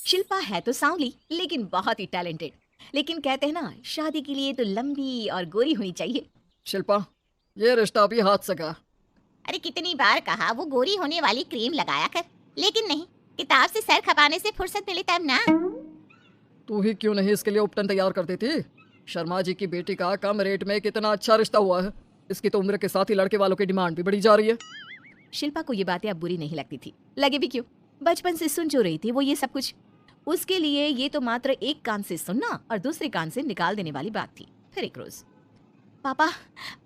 शिल्पा है तो सांवली लेकिन बहुत ही टैलेंटेड। लेकिन कहते हैं ना, शादी के लिए तो लंबी और गोरी होनी चाहिए। शिल्पा, ये रिश्ता अभी हाथ से गया। अरे कितनी बार कहा वो गोरी होने वाली क्रीम लगाया कर, लेकिन नहीं, किताब से सर खपाने से फुर्सत मिले तब ना। तू ही क्यों नहीं इसके लिए उपटन तैयार करती थी? शर्मा जी की बेटी का कम रेट में कितना अच्छा रिश्ता हुआ है। इसकी तो उम्र के साथ ही लड़के वालों की डिमांड भी बढ़ी जा रही है। शिल्पा को ये बातें अब बुरी नहीं लगती थी, लगे भी क्यों, बचपन से सुन जो रही थी वो ये सब कुछ। उसके लिए ये तो मात्र एक कान से सुनना और दूसरे कान से निकाल देने वाली बात थी। फिर एक रोज, पापा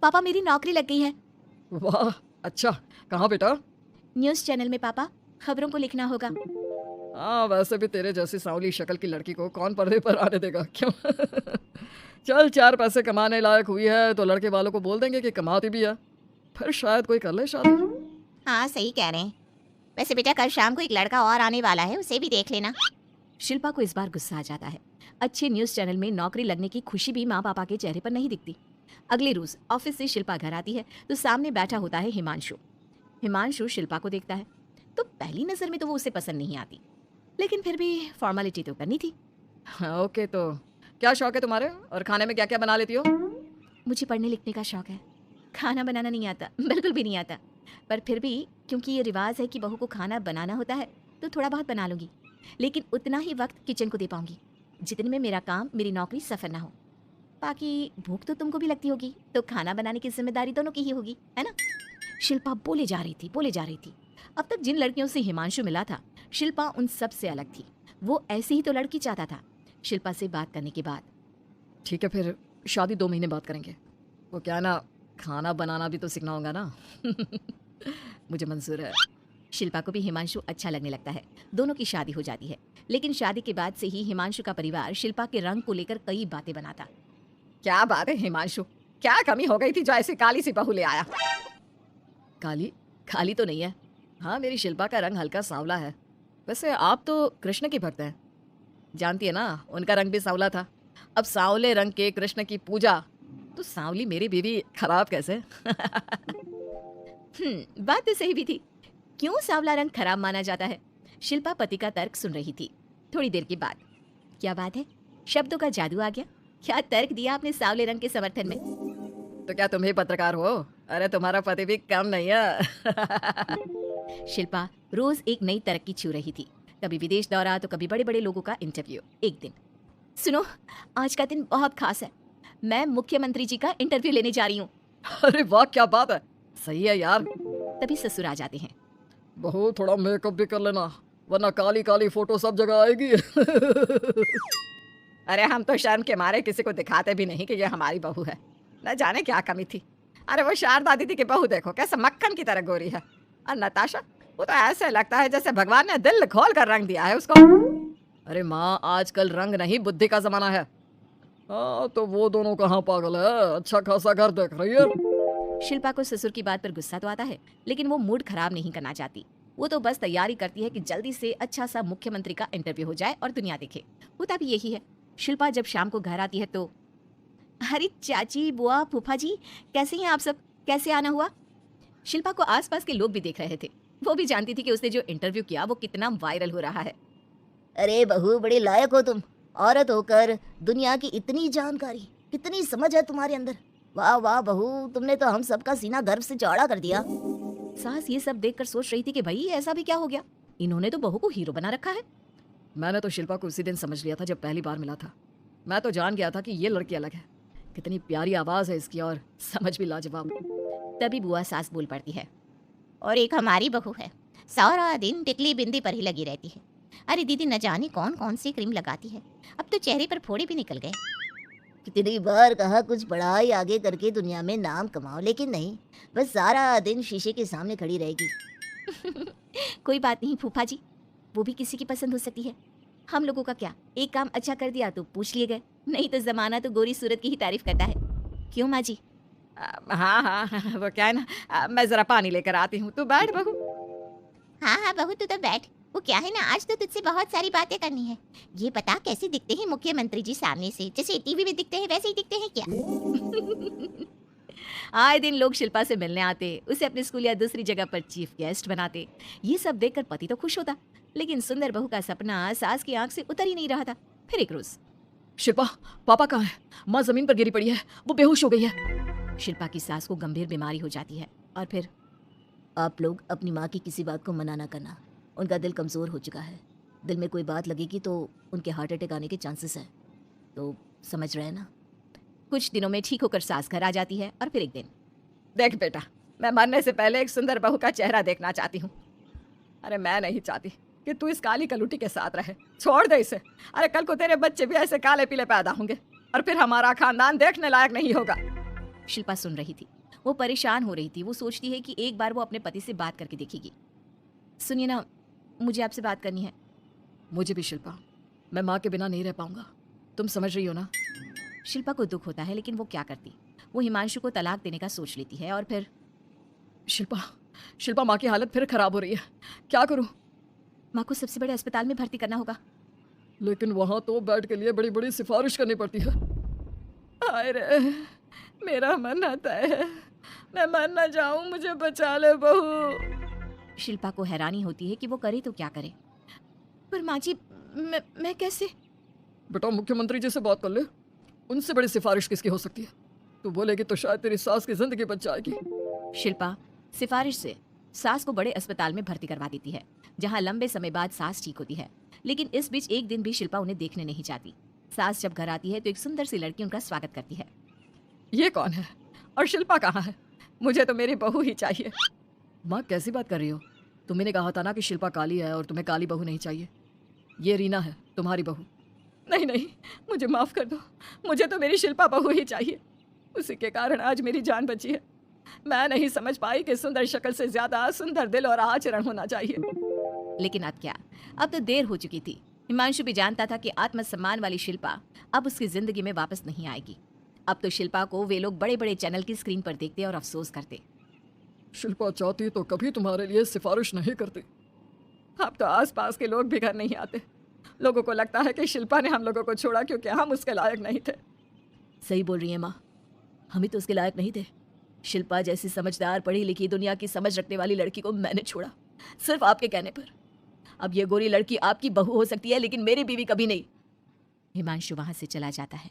पापा मेरी नौकरी लग गई है। वाह, अच्छा, कहाँ बेटा? न्यूज़ चैनल में पापा, खबरों को लिखना होगा। हाँ, वैसे भी तेरे जैसी सांवली शक्ल की लड़की को कौन पर्दे पर आने देगा, क्यों? चल, 4 पैसे कमाने लायक हुई है तो लड़के वालों को बोल देंगे कि कमाती भी है, फिर शायद कोई कर ले शादी। हाँ सही कह रहे हैं। वैसे बेटा कल शाम को एक लड़का और आने वाला है, उसे भी देख लेना। शिल्पा को इस बार गुस्सा आ जाता है। अच्छे न्यूज़ चैनल में नौकरी लगने की खुशी भी माँ पापा के चेहरे पर नहीं दिखती। अगले रोज ऑफिस से शिल्पा घर आती है तो सामने बैठा होता है हिमांशु। हिमांशु शिल्पा को देखता है तो पहली नजर में तो वो उसे पसंद नहीं आती, लेकिन फिर भी फॉर्मेलिटी तो करनी थी। हाँ, ओके, तो क्या शौक है तुम्हारे और खाने में क्या क्या बना लेती हो? मुझे पढ़ने लिखने का शौक है, खाना बनाना नहीं आता, बिल्कुल भी नहीं आता। पर फिर भी क्योंकि ये रिवाज है कि बहू को खाना बनाना होता है तो थोड़ा बहुत बना लूंगी, लेकिन उतना ही वक्त किचन को दे पाऊंगी जितने में मेरा काम, मेरी नौकरी सफर ना हो। बाकी भूख तो तुमको भी लगती होगी, तो खाना बनाने की जिम्मेदारी दोनों की ही होगी, है ना? शिल्पा बोले जा रही थी। अब तक जिन लड़कियों से हिमांशु मिला था, शिल्पा उन सब से अलग थी। वो ऐसी ही तो लड़की चाहता था। शिल्पा से बात करने के बाद, ठीक है, फिर शादी 2 महीने बाद करेंगे। वो क्या ना, खाना बनाना भी तो सीखना होगा ना। मुझे मंजूर है। शिल्पा को भी हिमांशु अच्छा लगने लगता है। दोनों की शादी हो जाती है, लेकिन शादी के बाद से ही हिमांशु का परिवार शिल्पा के रंग को लेकर कई बातें बनाता। क्या बात है हिमांशु, क्या कमी हो गई थी जो ऐसी काली सी बहू ले आया? काली तो नहीं है। हाँ, मेरी शिल्पा का रंग हल्का सांवला है। वैसे आप तो कृष्ण की भक्त हैं, जानती है ना, उनका रंग भी सांवला था। अब सांवले रंग के कृष्ण की पूजा, तो सांवली मेरी बीवी खराब कैसे? बात तो सही भी थी। क्यों सांवला रंग खराब माना जाता है? शिल्पा पति का तर्क सुन रही थी। थोड़ी देर के बाद, क्या बात है, शब्दों का जादू आ गया। क्या तर्क दिया आपने सांवले रंग के समर्थन में? तो क्या तुम ही पत्रकार हो? अरे तुम्हारा पति भी कम नहीं है। शिल्पा रोज एक नई तरक्की छू रही थी। कभी विदेश दौरा तो कभी बड़े बड़े लोगों का इंटरव्यू। एक दिन, सुनो, आज का दिन बहुत खास है, मैं मुख्यमंत्री जी का इंटरव्यू लेने जा रही हूँ। अरे वाह, क्या बात है, सही है यार। तभी ससुर आ जाते हैं। बहू, थोड़ा मेकअप भी कर लेना, वरना काली काली फोटो सब जगह आएगी। अरे हम तो शर्म के मारे किसी को दिखाते भी नहीं कि ये हमारी बहू है। न जाने क्या कमी थी। अरे वो शारदा दीदी की बहू देखो, कैसे मक्खन की तरह गोरी है। और नताशा, वो तो ऐसे लगता है जैसे भगवान ने दिल खोल कर रंग दिया है उसको। अरे माँ, आजकल रंग नहीं बुद्धि का जमाना है। हाँ, तो वो दोनों कहाँ पागल है, अच्छा खासा घर देख रही है। शिल्पा को ससुर की बात पर गुस्सा तो आता है, लेकिन वो मूड खराब नहीं करना चाहती। वो तो बस तैयारी करती है कि जल्दी से अच्छा सा मुख्यमंत्री का इंटरव्यू हो जाए और दुनिया देखे। होता भी यही है। शिल्पा जब शाम को घर आती है तो, अरे चाची, बुआ, फूफा जी, कैसे हैं आप सब? कैसे आना हुआ? शिल्पा को आसपास के लोग भी देख रहे थे। वो भी जानती थी कि उसने जो इंटरव्यू किया वो कितना वायरल हो रहा है। अरे बहू, बड़ी लायक हो तुम। औरत होकर दुनिया की इतनी जानकारी, कितनी समझ है तुम्हारे अंदर। वाह वाह बहू, तुमने तो हम सबका सीना गर्व से चौड़ा कर दिया। सास ये सब देखकर सोच रही थी कि भाई ऐसा भी क्या हो गया, इन्होंने तो बहू को हीरो बना रखा है। मैंने तो शिल्पा को उसी दिन समझ लिया था जब पहली बार मिला था। मैं तो जान गया था कि ये लड़की अलग है। कितनी प्यारी आवाज है इसकी और समझ भी लाजवाब। तभी बुआ सास बोल पड़ती है, और एक हमारी बहू है, सारा दिन टिकली बिंदी पर ही लगी रहती है। अरे दीदी, न जाने कौन कौन सी क्रीम लगाती है, अब तो चेहरे पर फोड़े भी निकल गए। कितनी बार कहा कुछ पढ़ाई आगे करके दुनिया में नाम कमाओ, लेकिन नहीं, बस सारा दिन शीशे के सामने खड़ी रहेगी। कोई बात नहीं फूफा जी, वो भी किसी की पसंद हो सकती है। हम लोगों का क्या, एक काम अच्छा कर दिया तो पूछ लिए गए, नहीं तो जमाना तो गोरी सूरत की ही तारीफ करता है। क्यों माँ जी? हाँ हाँ, वो क्या है ना, मैं जरा पानी लेकर आती हूँ, तू बैठ बहू। हाँ हाँ बहू, तू तो बैठ। वो क्या है ना, आज तो तुझसे बहुत सारी बातें करनी है। ये बता, कैसे दिखते हैं मुख्यमंत्री जी सामने से? जैसे टीवी में दिखते हैं वैसे ही दिखते हैं क्या? आए दिन लोग शिल्पा से मिलने आते, उसे अपने स्कूल या दूसरी जगह पर चीफ गेस्ट बनाते। ये सब देखकर पति तो खुश होता, लेकिन सुंदर बहू का सपना सास की आंख से उतर ही नहीं रहा था। फिर एक रोज शिल्पा, पापा कहाँ है? माँ जमीन पर गिरी पड़ी है, वो बेहोश हो गई है। शिल्पा की सास को गंभीर बीमारी हो जाती है और फिर आप लोग अपनी माँ की किसी बात को मना ना करना। उनका दिल कमज़ोर हो चुका है। दिल में कोई बात लगेगी तो उनके हार्ट अटैक आने के चांसेस हैं। तो समझ रहे हैं ना? कुछ दिनों में ठीक होकर सास घर आ जाती है और फिर एक दिन देख बेटा, मैं मरने से पहले एक सुंदर बहू का चेहरा देखना चाहती हूँ। अरे मैं नहीं चाहती कि तू इस काली कलूटी के साथ रहे। छोड़ दे इसे। अरे कल को तेरे बच्चे भी ऐसे काले पीले पैदा होंगे और फिर हमारा खानदान देखने लायक नहीं होगा। शिल्पा सुन रही थी, वो परेशान हो रही थी। वो सोचती है कि एक बार वो अपने पति से बात करके देखेगी। सुनिए ना, मुझे आपसे बात करनी है। मुझे भी शिल्पा, मैं माँ के बिना नहीं रह पाऊंगा। तुम समझ रही हो ना? शिल्पा को दुख होता है, लेकिन वो क्या करती। वो हिमांशु को तलाक देने का सोच लेती है और फिर शिल्पा, माँ की हालत फिर खराब हो रही है। क्या करूँ? माँ को सबसे बड़े अस्पताल में भर्ती करना होगा। लेकिन वहाँ तो बेड के लिए बड़ी बड़ी सिफारिश करनी पड़ती है। हाय रे, मेरा मन आता है मैं मर ना जाऊं, मुझे बचा ले बहू। शिल्पा को हैरानी होती है कि वो करे तो क्या करे। पर माँ जी, मैं कैसे? बेटा, मुख्यमंत्री जी से बात कर ले। उनसे बड़ी सिफारिश किसकी हो सकती है? तू बोलेगी तो शायद तेरी सास की जिंदगी बच जाएगी। शिल्पा सिफारिश से सास को बड़े अस्पताल में भर्ती करवा देती है, जहाँ लंबे समय बाद सास ठीक होती है। लेकिन इस बीच एक दिन भी शिल्पा उन्हें देखने नहीं जाती। सास जब घर आती है तो एक सुंदर सी लड़की उनका स्वागत करती है। ये कौन है और शिल्पा कहाँ है? मुझे तो मेरी बहू ही चाहिए। माँ, कैसी बात कर रही हो? तुमने कहा था ना कि शिल्पा काली है और तुम्हें काली बहू नहीं चाहिए। ये रीना है, तुम्हारी बहू। नहीं नहीं, मुझे माफ कर दो। मुझे तो मेरी शिल्पा बहू ही चाहिए। उसी के कारण आज मेरी जान बची है। मैं नहीं समझ पाई कि सुंदर शक्ल से ज्यादा सुंदर दिल और आचरण होना चाहिए। लेकिन अब क्या, अब तो देर हो चुकी थी। हिमांशु भी जानता था कि आत्मसम्मान वाली शिल्पा अब उसकी जिंदगी में वापस नहीं आएगी। अब तो शिल्पा को वे लोग बड़े बड़े चैनल की स्क्रीन पर देखते और अफसोस करते। शिल्पा चाहती तो कभी तुम्हारे लिए सिफारिश नहीं करती। अब तो आसपास के लोग भी घर नहीं आते। लोगों को लगता है कि शिल्पा ने हम लोगों को छोड़ा क्योंकि हम उसके लायक नहीं थे। सही बोल रही है माँ, हम ही तो उसके लायक नहीं थे। शिल्पा जैसी समझदार, पढ़ी लिखी, दुनिया की समझ रखने वाली लड़की को मैंने छोड़ा, सिर्फ आपके कहने पर। अब ये गोरी लड़की आपकी बहू हो सकती है, लेकिन मेरी बीवी कभी नहीं। हिमांशु वहां से चला जाता है